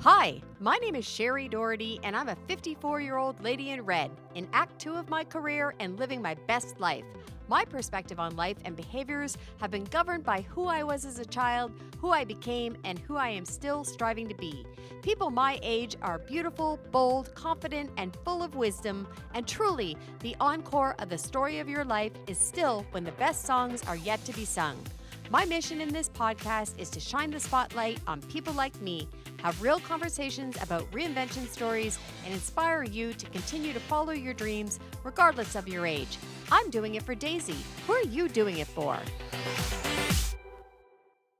Hi, my name is Shari Doherty, and I'm a 54-year-old lady in red, in Act 2 of my career and living my best life. My perspective on life and behaviors have been governed by who I was as a child, who I became, and who I am still striving to be. People my age are beautiful, bold, confident, and full of wisdom, and truly, the encore of the story of your life is still when the best songs are yet to be sung. My mission in this podcast is to shine the spotlight on people like me, have real conversations about reinvention stories, and inspire you to continue to follow your dreams regardless of your age. I'm doing it for Daisy. Who are you doing it for?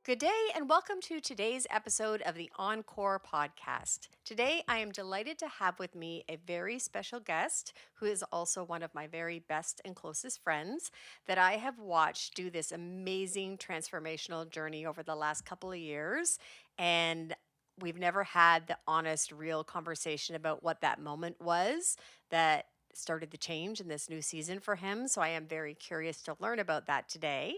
Good day and welcome to today's episode of the Encore Podcast. Today I am delighted to have with me a very special guest who is also one of my very best and closest friends that I have watched do this amazing transformational journey over the last couple of years. And we've never had the honest, real conversation about what that moment was that started the change in this new season for him. So I am very curious to learn about that today.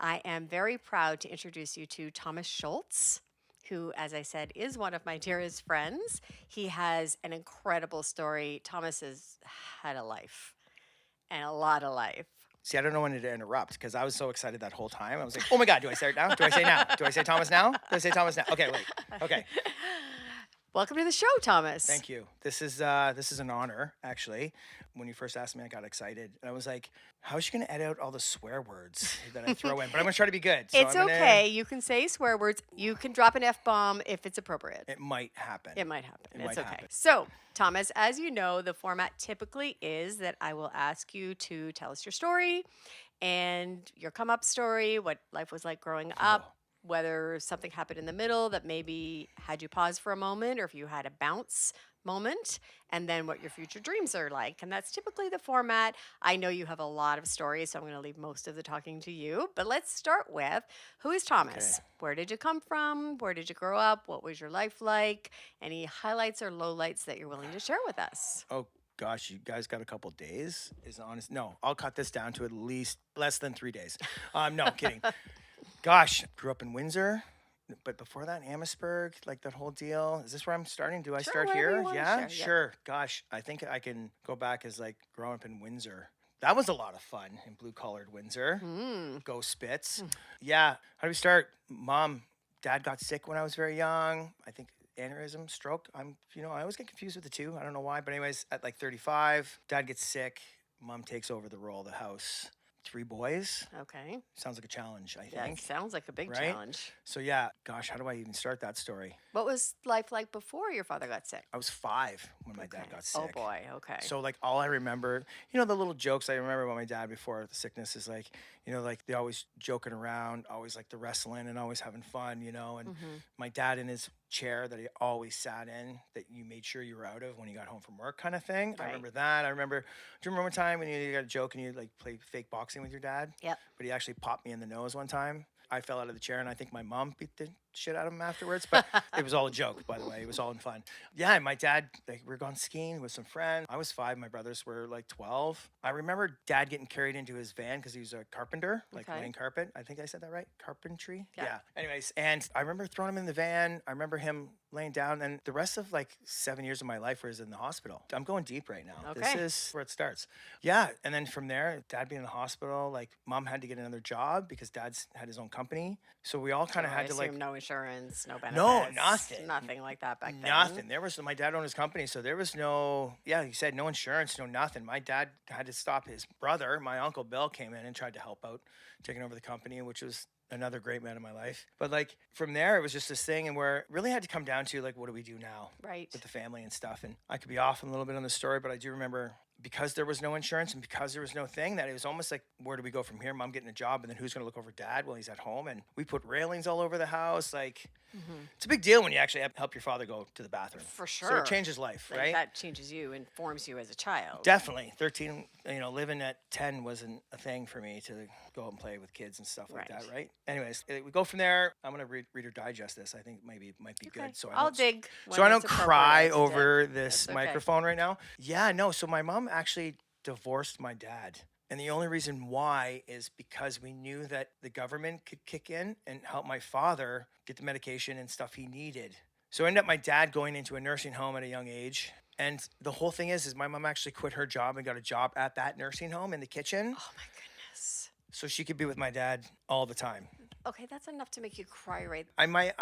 I am very proud to introduce you to Thomas Schultz, who, as I said, is one of my dearest friends. He has an incredible story. Thomas has had a life and a lot of life. See, I don't know when to interrupt because I was so excited that whole time. I was like, oh my God, do I start now? Do I say now? Do I say Thomas now? Do I say Thomas now? Okay, wait. Okay. Welcome to the show, Thomas. Thank you. This is an honor, actually. When you first asked me, I got excited. And I was like, how is she going to edit out all the swear words that I throw in? But I'm going to try to be good. So It's okay. You can say swear words. You can drop an F-bomb if it's appropriate. It might happen. It might happen. It's might okay. happen. So, Thomas, as you know, the format typically is that I will ask you to tell us your story and your come-up story, what life was like growing up, whether something happened in the middle that maybe had you pause for a moment, or if you had a bounce moment, and then what your future dreams are like. And that's typically the format. I know you have a lot of stories, so I'm going to leave most of the talking to you. But let's start with, who is Thomas? Okay. Where did you come from? Where did you grow up? What was your life like? Any highlights or lowlights that you're willing to share with us? Oh, gosh, you guys got a couple days? Is honest? No, I'll cut this down to at least less than 3 days. No, I'm kidding. Gosh, grew up in Windsor. But before that, Amherstburg, like that whole deal. Is this where I'm starting? Do I start wherever you here? wanna Yeah, share, sure. Gosh, I think I can go back as like growing up in Windsor. That was a lot of fun in blue-collared Windsor. Go Spits. Yeah. How do we start? Dad got sick when I was very young. I think aneurysm, stroke. I always get confused with the two. I don't know why. But anyways, at like 35, Dad gets sick. Mom takes over the role of the house. 3 boys. Okay. Sounds like a challenge, I Yeah, think. it sounds like a big Right? challenge. So yeah, gosh, how do I even start that story? What was life like before your father got sick? I was 5 when my dad got sick. Oh boy, okay. So like all I remember, the little jokes I remember about my dad before the sickness is like, like they always joking around, always like the wrestling and always having fun, and my dad in his chair that he always sat in that you made sure you were out of when you got home from work kind of thing. Right. I remember that. Do you remember one time when you got a joke and you like play fake boxing with your dad? Yep. But he actually popped me in the nose one time. I fell out of the chair and I think my mom beat the shit out of him afterwards, but it was all a joke, by the way. It was all in fun. Yeah, and my dad, we were going skiing with some friends. I was 5, my brothers were like 12. I remember Dad getting carried into his van because he was a carpenter, laying carpet. I think I said that right? Carpentry? Yeah. Anyways, and I remember throwing him in the van. I remember him laying down, and the rest of like 7 years of my life was in the hospital. I'm going deep right now. Okay. This is where it starts. Yeah, and then from there, Dad being in the hospital, like Mom had to get another job because Dad's had his own company. So we all kind of had to like no insurance, no benefits. No, nothing. Nothing like that back then. Nothing. My dad owned his company, so there was no, he said no insurance, no nothing. My dad had to stop his brother. My Uncle Bill came in and tried to help out, taking over the company, which was another great man in my life. But like from there, it was just this thing and where it really had to come down to like, what do we do now? Right. With the family and stuff. And I could be off a little bit on the story, but I do remember because there was no insurance and because there was no thing, that it was almost like, where do we go from here? Mom getting a job, and then who's going to look over Dad while he's at home? And we put railings all over the house. Like, it's a big deal when you actually help your father go to the bathroom. For sure. So it changes life, Like, right? that changes you and forms you as a child. Definitely. 13, living at 10 wasn't a thing for me to go out and play with kids and stuff like that, right? Anyways, we go from there. I'm going to Reader Digest this. I think maybe it might be good. So I'll dig. So I don't when it's cry appropriate to over dig. this That's okay. microphone right now. Yeah, no. So my mom actually divorced my dad. And the only reason why is because we knew that the government could kick in and help my father get the medication and stuff he needed So I ended up my dad going into a nursing home at a young age. And the whole thing is my mom actually quit her job and got a job at that nursing home in the kitchen. Oh my goodness. So she could be with my dad all the time. Okay, that's enough to make you cry, right? I might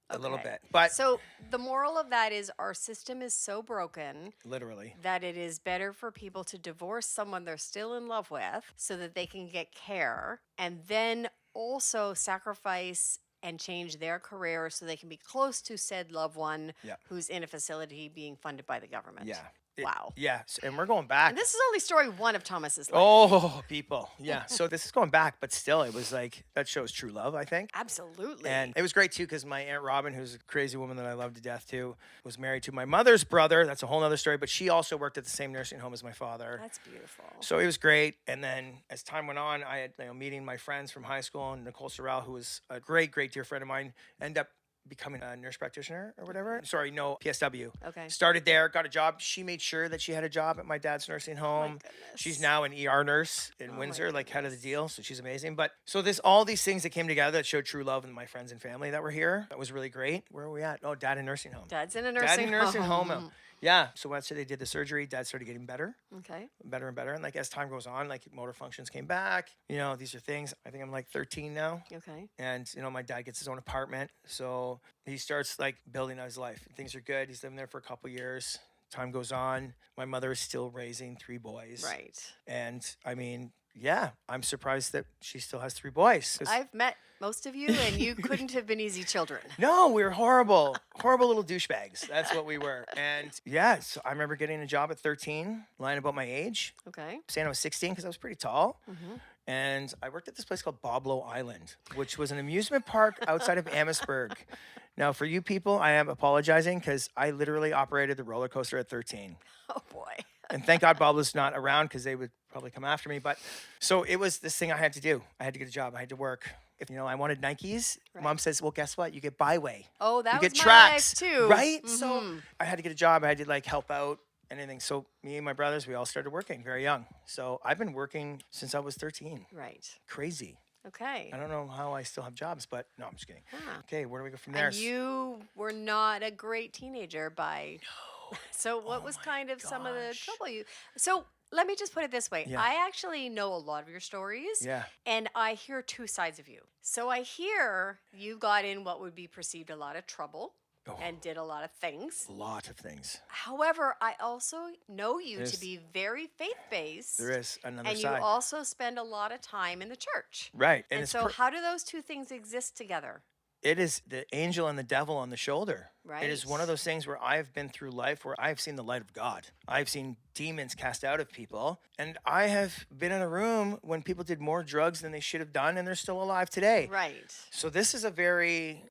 a little Okay. bit, but So the moral of that is our system is so broken literally. that it is better for people to divorce someone they're still in love with so that they can get care and then also sacrifice and change their career so they can be close to said loved one Yeah. who's in a facility being funded by the government. Yeah. Wow. Yes, and we're going back. And this is only story one of Thomas's life. Oh, people. Yeah. So this is going back, but still, it was like, that shows true love, I think. Absolutely. And it was great, too, because my Aunt Robin, who's a crazy woman that I love to death, too, was married to my mother's brother. That's a whole other story. But she also worked at the same nursing home as my father. That's beautiful. So it was great. And then as time went on, I had meeting my friends from high school, and Nicole Sorrell, who was a great, great dear friend of mine, ended up becoming a nurse practitioner or whatever. Sorry, no, PSW. Okay. Started there, got a job. She made sure that she had a job at my dad's nursing home. goodness. She's now an ER nurse in Oh, my Windsor, like head of the goodness. deal. So she's amazing. But so all these things that came together that showed true love in my friends and family that were here. That was really great. Where are we at? Oh, dad in nursing home. Dad's in a Dad nursing in nursing home. home. Yeah. So after they did the surgery, dad started getting better. Okay. Better and better. And like as time goes on, like motor functions came back. These are things. I think I'm like 13 now. Okay. And my dad gets his own apartment. So he starts like building out his life. Things are good. He's living there for a couple years. Time goes on. My mother is still raising 3 boys. Right. And I mean, yeah, I'm surprised that she still has 3 boys. 'Cause I've met most of you, and you couldn't have been easy children. no, we were horrible little douchebags. That's what we were. And yeah, so I remember getting a job at 13, lying about my age, Okay. saying I was 16 because I was pretty tall. And I worked at this place called Boblo Island, which was an amusement park outside of Amherstburg. Now, for you people, I am apologizing because I literally operated the roller coaster at 13. Oh boy. And thank God Boblo's not around because they would probably come after me. But so it was this thing I had to do. I had to get a job. I had to work. If I wanted Nikes, Right. Mom says, well, guess what? You get Byway. Oh, that You was get my tracks, life too. right? So I had to get a job. I had to like help out and anything. So me and my brothers, we all started working very young. So I've been working since I was 13. Right. Crazy. Okay. I don't know how I still have jobs, but no, I'm just kidding. Ah. Okay, where do we go from there? And you were not a great teenager by. No. So what was my kind of some of the gosh. trouble you? So let me just put it this way. Yeah. I actually know a lot of your stories. Yeah. And I hear 2 sides of you. So I hear you got in what would be perceived a lot of trouble. Oh. And did a lot of things. A lot of things. However, I also know you There's- to be very faith-based. There is another And side. you also spend a lot of time in the church. Right. And it's so how do those 2 things exist together? it is the angel and the devil on the shoulder. Right. It is one of those things where I've been through life where I've seen the light of God. I've seen demons cast out of people. And I have been in a room when people did more drugs than they should have done and they're still alive today. Right. So this is a very,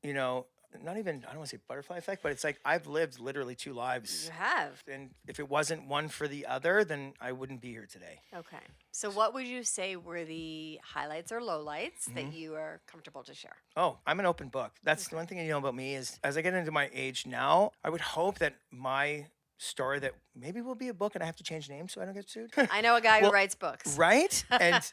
not even, I don't want to say butterfly effect, but it's like I've lived literally 2 lives. You have. And if it wasn't one for the other, then I wouldn't be here today. Okay. So what would you say were the highlights or lowlights Mm-hmm. that you are comfortable to share? Oh, I'm an open book. That's the one thing you know about me is as I get into my age now, I would hope that my story that maybe will be a book and I have to change names so I don't get sued. I know a guy Well, who writes books. Right? And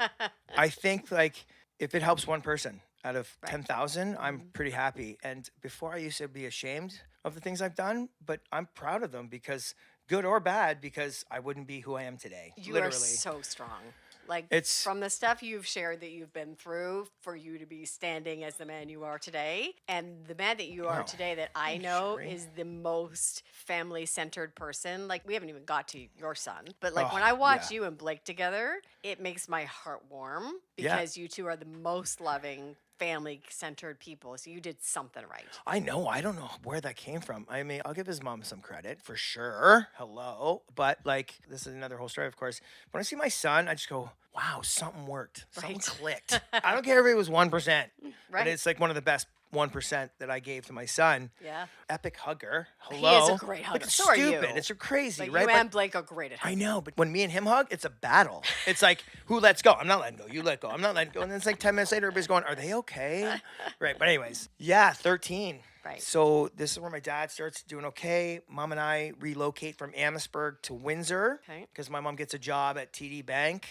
I think like if it helps one person out of Right. 10,000, I'm pretty happy. And before I used to be ashamed of the things I've done, but I'm proud of them because good or bad, because I wouldn't be who I am today. You literally. are so strong. Like It's- from the stuff you've shared that you've been through for you to be standing as the man you are today, and the man that you are Wow. today that I Thanks, know Shari. is the most family-centered person. Like we haven't even got to your son, but like Oh, when I watch yeah. you and Blake together, it makes my heart warm Yeah. because you two are the most loving family-centered people. So you did something right. I know. I don't know where that came from. I mean, I'll give his mom some credit for sure. Hello. But like, this is another whole story, of course. When I see my son, I just go, wow, something worked. Something Right. clicked. I don't care if it was 1%, Right. but it's like one of the best 1% that I gave to my son. Yeah. Epic hugger. He Hello. is a great hugger. Like, it's So are you. stupid. It's crazy, But right? you and Blake are great at I hugging. know, but when me and him hug, it's a battle. It's like, who lets go? I'm not letting go. You let go. I'm not letting go. And then it's like 10 minutes later, everybody's going, are they okay? Right. But anyways, yeah, 13. Right. So this is where my dad starts doing okay. Mom and I relocate from Amherstburg to Windsor Okay. because my mom gets a job at TD Bank.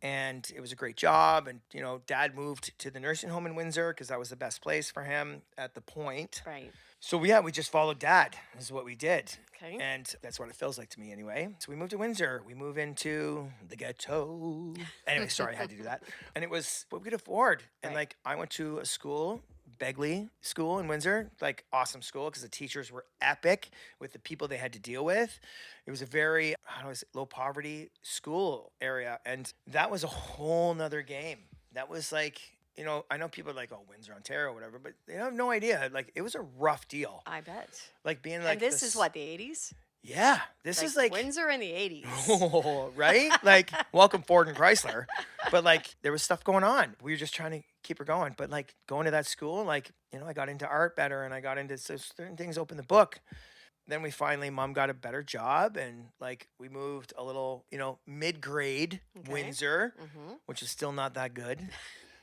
And it was a great job. And, dad moved to the nursing home in Windsor because that was the best place for him at the point. Right. So we just followed dad is what we did. Okay. And that's what it feels like to me anyway. So we moved to Windsor. We move into the ghetto. Anyway, sorry, I had to do that. And it was what we could afford. And Right. like I went to a school, Begley School in Windsor, like awesome school because the teachers were epic with the people they had to deal with. It was a very, how do I say, low poverty school area. And that was a whole nother game. That was like, you know, I know people are like, oh, Windsor, Ontario, or whatever, but they have no idea. Like, it was a rough deal. I bet. Like being like And this is what, the 80s? Yeah, this is like Windsor in the 80s. oh, right? Like, welcome Ford and Chrysler. But like, there was stuff going on. We were just trying to keep her going. But like, going to that school, like, you know, I got into art better and I got into certain things, open the book. Then we finally, mom got a better job and like, we moved a little, you know, mid-grade Windsor, which is still not that good.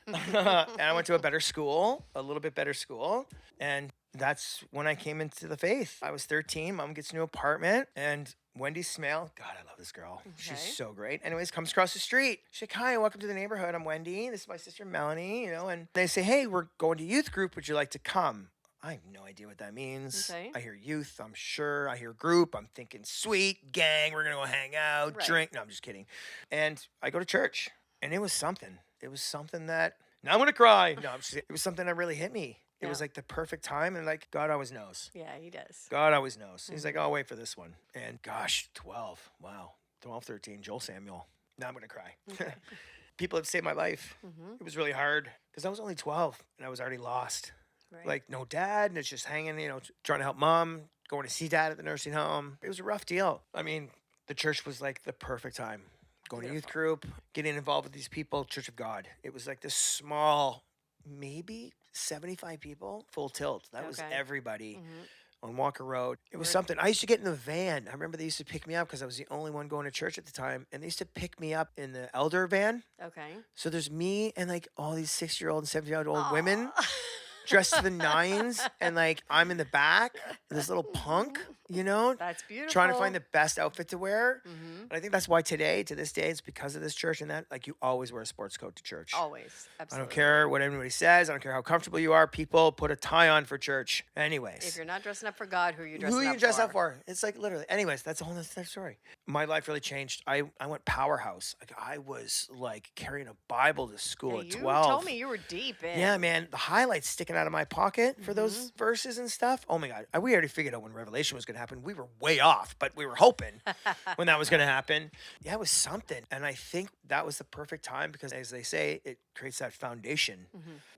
And I went to a better school, a little bit better school. And that's when I came into the faith. I was 13. Mom gets a new apartment. And Wendy Smale, God, I love this girl. She's so great. Anyways, comes across the street. She's like, hi, welcome to the neighborhood. I'm Wendy. This is my sister Melanie, you know. And they say, hey, we're going to youth group. Would you like to come? I have no idea what that means. Okay. I hear youth, I'm sure. I hear group. I'm thinking, sweet, gang, we're going to go hang out, drink. No, I'm just kidding. And I go to church. And it was something. It was something that, now I'm going to cry. No, it was something that really hit me. It was like the perfect time. And like, God always knows. Yeah, he does. God always knows. He's like, I'll wait for this one. And gosh, 12. Wow. 12, 13, Joel Samuel. Now I'm going to cry. Okay. People have saved my life. It was really hard because I was only 12 and I was already lost. Right. Like no dad and it's just hanging, you know, trying to help mom, going to see dad at the nursing home. It was a rough deal. I mean, the church was like the perfect time. Going to youth group, getting involved with these people, Church of God. It was like this small, maybe 75 people, full tilt. That was everybody on Walker Road. It was something. I used to get in the van. I remember they used to pick me up because I was the only one going to church at the time. And they used to pick me up in the elder van. Okay. So there's me and like all these 60-year-old and 70-year-old women dressed to the nines. And like I'm in the back, this little punk, you know, That's beautiful. trying to find the best outfit to wear. And I think that's why today, to this day, it's because of this church and that, like you always wear a sports coat to church. Always. I Absolutely. don't care what anybody says. I don't care how comfortable you are. People put a tie on for church. Anyways. If you're not dressing up for God, who are you dressing Who up for? you dress up for? It's like literally. Anyways, that's a whole other story. My life really changed. I went powerhouse. Like I was like carrying a Bible to school Yeah, at you 12. told me you were deep in. Yeah, man. The highlights sticking out of my pocket for those verses and stuff. Oh my God. We already figured out when Revelation was going to happen. We were way off, but we were hoping when that was going to happen. Yeah, it was something. And I think that was the perfect time because, as they say, it creates that foundation,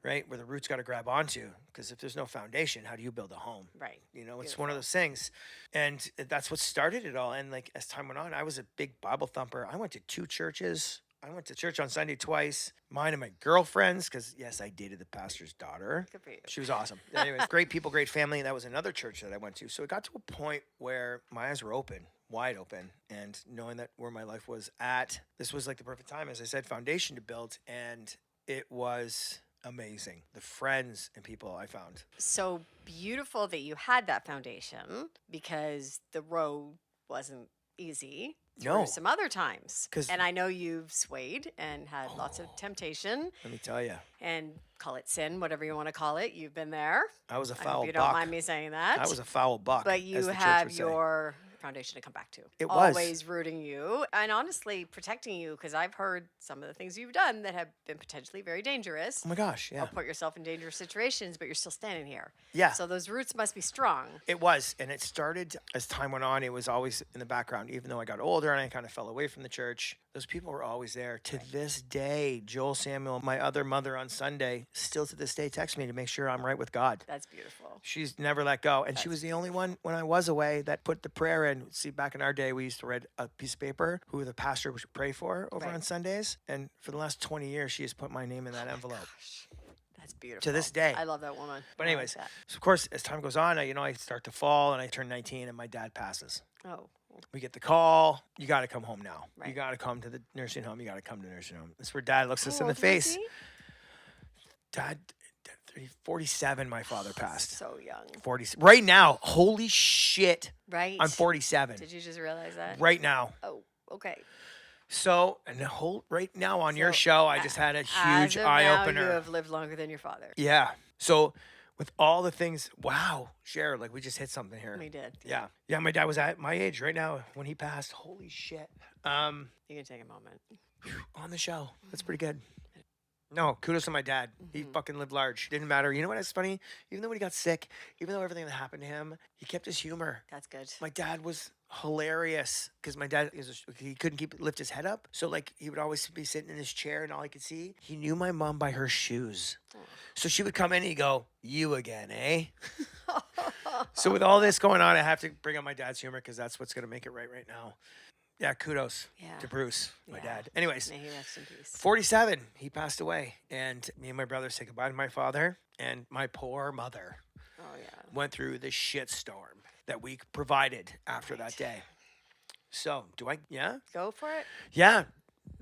right? Where the roots got to grab onto. Because if there's no foundation, how do you build a home? Right. You know, it's one of those things. And that's what started it all. And like as time went on, I was a big Bible thumper. I went to 2 churches. I went to church on Sunday twice. Mine and my girlfriends, because yes, I dated the pastor's daughter. Good for you. She was awesome. Anyways, great people, great family. And that was another church that I went to. So it got to a point where my eyes were open, wide open. And knowing that where my life was at, this was like the perfect time, as I said, foundation to build. And it was amazing. The friends and people I found. So beautiful that you had that foundation because the road wasn't easy. No. Some other times. 'Cause- And I know you've swayed and had lots of temptation Let me tell you, and call it sin, whatever you want to call it. You've been there. I was a I hope foul you buck. don't mind me saying that. I was a foul buck. But as you the church have would say. your foundation to come back to. It was. Always rooting you and honestly protecting you because I've heard some of the things you've done that have been potentially very dangerous. Oh my gosh, yeah. Or put yourself in dangerous situations, but you're still standing here. Yeah. So those roots must be strong. It was. And it started as time went on. It was always in the background. Even though I got older and I kind of fell away from the church, those people were always there. To this day, Joel Samuel, my other mother on Sunday, still to this day texts me to make sure I'm right with God. That's beautiful. She's never let go. And she was the only one when I was away that put the prayer in. See, back in our day, we used to write a piece of paper who the pastor would pray for over on Sundays. And for the last 20 years, she has put my name in that envelope. Gosh, that's beautiful. To this day. I love that woman. But I like anyways, that. so of course, as time goes on, I start to fall and I turn 19 and my dad passes. Oh, We get the call, you got to come home now. You Right. got to come to the nursing home. You got to come to the nursing home. That's where dad looks us how in the old was face. he? Dad, 47, my father passed. So young. 40. Right now, holy shit, Right. I'm 47. Did you just realize that? Right now. Oh, okay. So, and the whole, right now on your So, show, I just had a huge As of eye now, opener. you have lived longer than your father. Yeah. So with all the things, wow, Share, like we just hit something here. We did. Yeah. Yeah, my dad was at my age right now when he passed. Holy shit. You can take a moment. On the show. That's pretty good. No, kudos to my dad. He fucking lived large. Didn't matter. You know what is funny? Even though when he got sick, even though everything that happened to him, he kept his humor. That's good. My dad was hilarious because my dad he couldn't lift his head up, so like he would always be sitting in his chair, and all he could see. He knew my mom by her shoes, so she would come in and he'd go, "You again, eh?" So with all this going on, I have to bring up my dad's humor because that's what's gonna make it right now. Yeah, kudos to Bruce, my dad. Anyways, may he rest in peace. 47, he passed away, and me and my brother said goodbye to my father, and my poor mother went through the shitstorm that we provided after that day. So, Go for it. Yeah.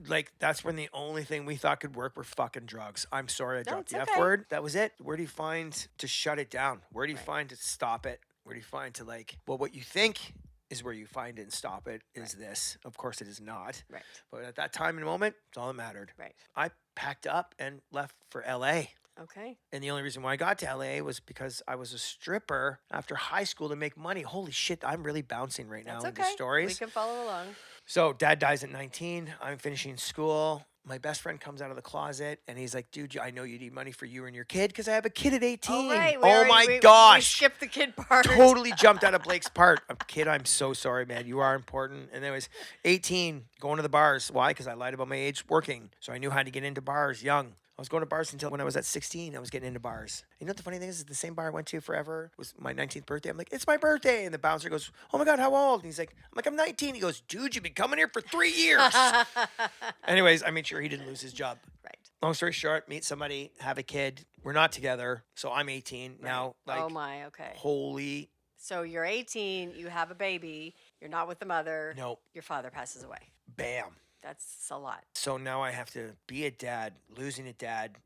Like, that's when the only thing we thought could work were fucking drugs. I'm sorry I dropped the F word. That was it. Where do you find to shut it down? Where do you find to stop it? Where do you find to what you think is where you find it and stop it is this. Of course it is not. Right. But at that time and moment, it's all that mattered. Right. I packed up and left for LA. Okay. And the only reason why I got to LA was because I was a stripper after high school to make money. Holy shit, I'm really bouncing right now into stories. We can follow along. So dad dies at 19. I'm finishing school. My best friend comes out of the closet and he's like, dude, I know you need money for you and your kid because I have a kid at 18. Oh, right. My gosh. We skipped the kid part. Totally jumped out of Blake's part. Kid, I'm so sorry, man. You are important. And there was 18, going to the bars. Why? Because I lied about my age working. So I knew how to get into bars young. I was going to bars until when I was at 16, I was getting into bars. You know what the funny thing is the same bar I went to forever was my 19th birthday. I'm like, it's my birthday. And the bouncer goes, oh my God, how old? And he's like, I'm 19. He goes, dude, you've been coming here for 3 years. Anyways, I made sure he didn't lose his job. Right. Long story short, meet somebody, have a kid. We're not together. So I'm 18 now. Oh my, okay. Holy. So you're 18, you have a baby, you're not with the mother. Nope. Your father passes away. Bam. That's a lot. So now I have to be a dad, losing a dad.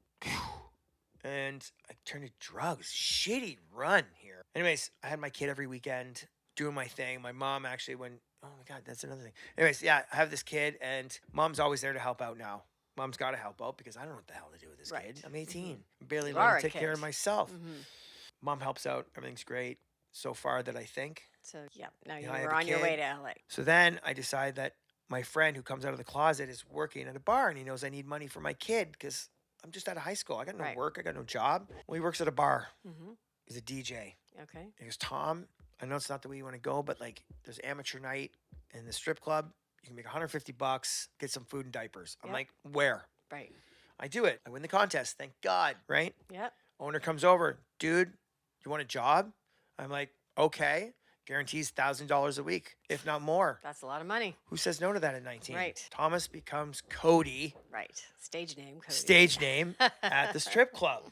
And I turned to drugs. Shitty run here. Anyways, I had my kid every weekend doing my thing. My mom actually oh my God, that's another thing. Anyways, yeah, I have this kid and mom's always there to help out now. Mom's got to help out because I don't know what the hell to do with this kid. I'm 18. I'm barely learning to take care of myself. Mom helps out. Everything's great so far that I think. So, yeah, now you're on your way to LA. So then I decide that my friend who comes out of the closet is working at a bar and he knows I need money for my kid because I'm just out of high school. I got no work. I got no job. Well, he works at a bar. He's a DJ. Okay. He goes, Tom, I know it's not the way you want to go, but like there's amateur night in the strip club. You can make $150, get some food and diapers. I'm like, where? Right. I do it. I win the contest. Thank God. Right? Yep. Owner comes over. Dude, you want a job? I'm like, okay. Guarantees $1,000 a week, if not more. That's a lot of money. Who says no to that at 19? Right. Thomas becomes Cody. Right. Stage name, Cody. Stage name at the strip club.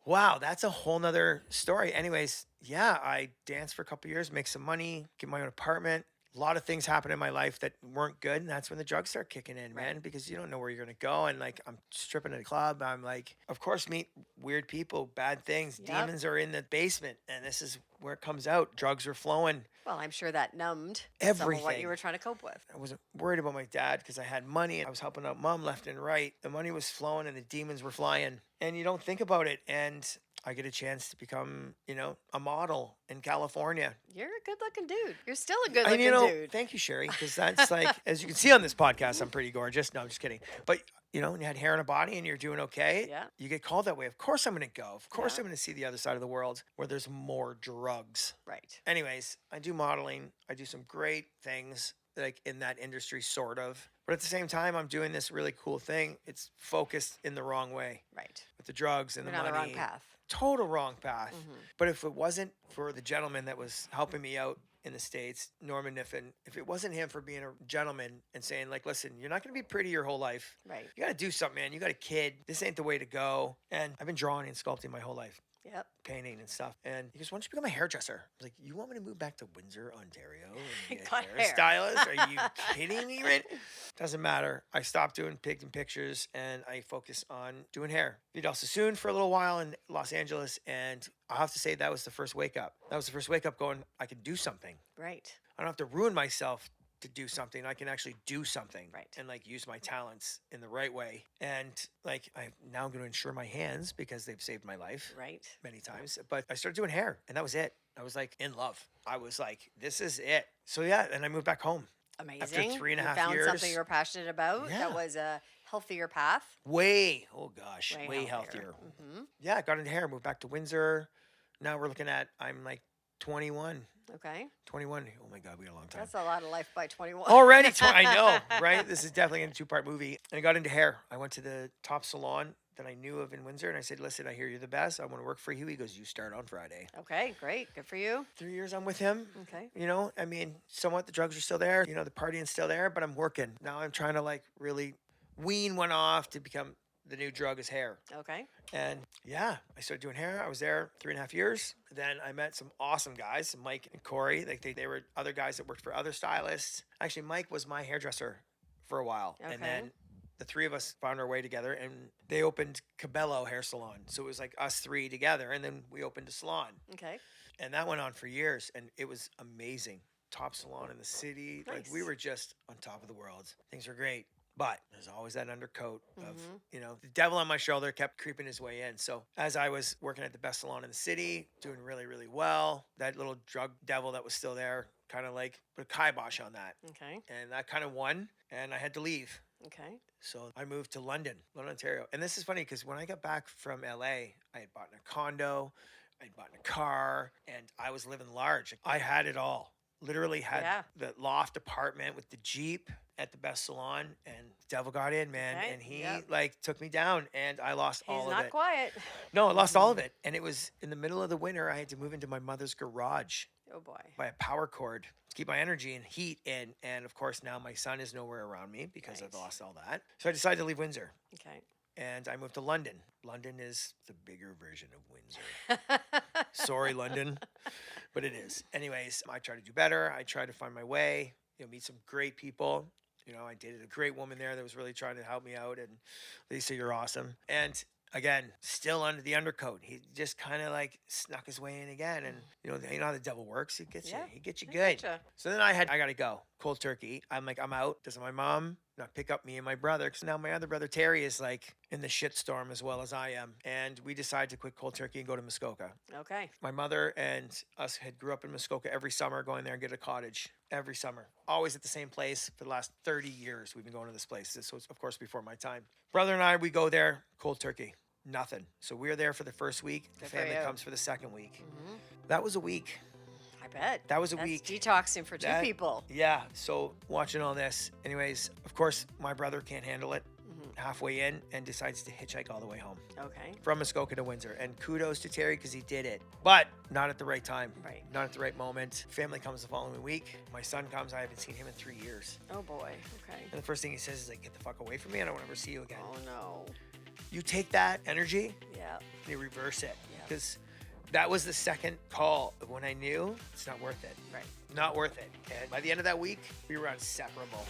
Wow, that's a whole nother story. Anyways, yeah, I danced for a couple years, make some money, get my own apartment. A lot of things happened in my life that weren't good, and that's when the drugs start kicking in, man, because you don't know where you're going to go. And like, I'm stripping at a club. I'm like, of course, meet weird people, bad things. Yep. Demons are in the basement, and this is where it comes out. Drugs are flowing. Well, I'm sure that numbed everything. Some of what you were trying to cope with. I wasn't worried about my dad because I had money and I was helping out mom left and right. The money was flowing and the demons were flying. And you don't think about it. And I get a chance to become, a model in California. You're a good-looking dude. You're still a good-looking dude. Thank you, Shari, because that's like, as you can see on this podcast, I'm pretty gorgeous. No, I'm just kidding. But, when you had hair and a body and you're doing okay, you get called that way. Of course I'm going to go. Of course I'm going to see the other side of the world where there's more drugs. Right. Anyways, I do modeling. I do some great things like in that industry, sort of. But at the same time, I'm doing this really cool thing. It's focused in the wrong way. Right. With the drugs and You're the money. on the wrong path. Total wrong path. But if it wasn't for the gentleman that was helping me out in the States, Norman Niffen, if it wasn't him for being a gentleman and saying, like, listen, you're not going to be pretty your whole life. Right. You got to do something, man. You got a kid. This ain't the way to go. And I've been drawing and sculpting my whole life. Yep. Painting and stuff. And he goes, why don't you become a hairdresser? I was like, you want me to move back to Windsor, Ontario and be a hairstylist? Are you kidding me, right? Doesn't matter. I stopped doing pictures and I focus on doing hair. Did El Sassoon for a little while in Los Angeles. And I have to say that was the first wake up. That was the first wake up going, I can do something. Right. I don't have to ruin myself to do something. I can actually do something Right. and like use my talents in the right way. And like I'm now going to insure my hands because they've saved my life Right. many times. But I started doing hair and that was it. I was like in love. I was like, this is it. So yeah, and I moved back home. Amazing. After 3.5 you found years. something you were passionate about Yeah. that was a healthier path. Way Way healthier. Mm-hmm. Yeah, I got into hair, moved back to Windsor. Now we're looking at, I'm like 21. Okay. 21. Oh my God, we got a long time. That's a lot of life by 21. Already, I know, right? This is definitely a 2-part movie. And I got into hair. I went to the top salon that I knew of in Windsor, and I said, listen, I hear you're the best. I want to work for you. He goes, you start on Friday. Okay, great. Good for you. 3 years I'm with him. Okay. You know, I mean, somewhat the drugs are still there. You know, the partying's still there, but I'm working. Now I'm trying to like really wean one off to become the new drug is hair. Okay. And yeah, I started doing hair. I was there 3.5 years. Then I met some awesome guys, Mike and Corey. Like they were other guys that worked for other stylists. Actually, Mike was my hairdresser for a while. Okay. And then the three of us found our way together and they opened Cabello Hair Salon. So it was like us three together. And then we opened a salon. Okay. And that went on for years. And it was amazing. Top salon in the city. Nice. Like we were just on top of the world. Things were great. But there's always that undercoat of, you know, the devil on my shoulder kept creeping his way in. So as I was working at the best salon in the city, doing really, really well, that little drug devil that was still there kind of like put a kibosh on that. Okay. And that kind of won. And I had to leave. Okay. So I moved to London, Ontario. And this is funny because when I got back from LA, I had bought a condo, I had bought a car, and I was living large. I had it all. Literally had the loft apartment with the Jeep at the best salon, and devil got in, man. Okay, And he like took me down, and I lost all He's of not it. quiet. No, I lost all of it. And it was in the middle of the winter. I had to move into my mother's garage Oh boy. by a power cord to keep my energy and heat in. And of course, now my son is nowhere around me because I've lost all that. So I decided to leave Windsor. Okay. And I moved to London. London is the bigger version of Windsor. Sorry, London, but it is. Anyways, I try to do better. I try to find my way, you know, meet some great people. You know, I dated a great woman there that was really trying to help me out. And Lisa, you're awesome. And again, still under the undercoat. He just kind of like snuck his way in again. And you know how the devil works. He gets you. He gets you good. Gotcha. So then I got to go cold turkey. I'm like, I'm out. Doesn't my mom not pick up me and my brother? Because now my other brother Terry is like in the shitstorm as well as I am. And we decided to quit cold turkey and go to Muskoka. Okay. My mother and us had grew up in Muskoka every summer, going there and get a cottage every summer. Always at the same place for the last 30 years. We've been going to this place. This was, of course, before my time. Brother and I, we go there cold turkey. Nothing. So we're there for the first week. The family comes for the second week. That was a week. I bet. That was a That's week. detoxing for two people. Yeah. So watching all this. Anyways, of course, my brother can't handle it halfway in and decides to hitchhike all the way home. Okay. From Muskoka to Windsor. And kudos to Terry because he did it. But not at the right time. Right. Not at the right moment. Family comes the following week. My son comes. I haven't seen him in 3 years. Oh boy. Okay. And the first thing he says is like, get the fuck away from me. I don't want to ever see you again. Oh no. You take that energy Yeah. and you reverse it. Yeah. Because that was the second call of when I knew it's not worth it. Right. Not worth it. And by the end of that week, we were inseparable.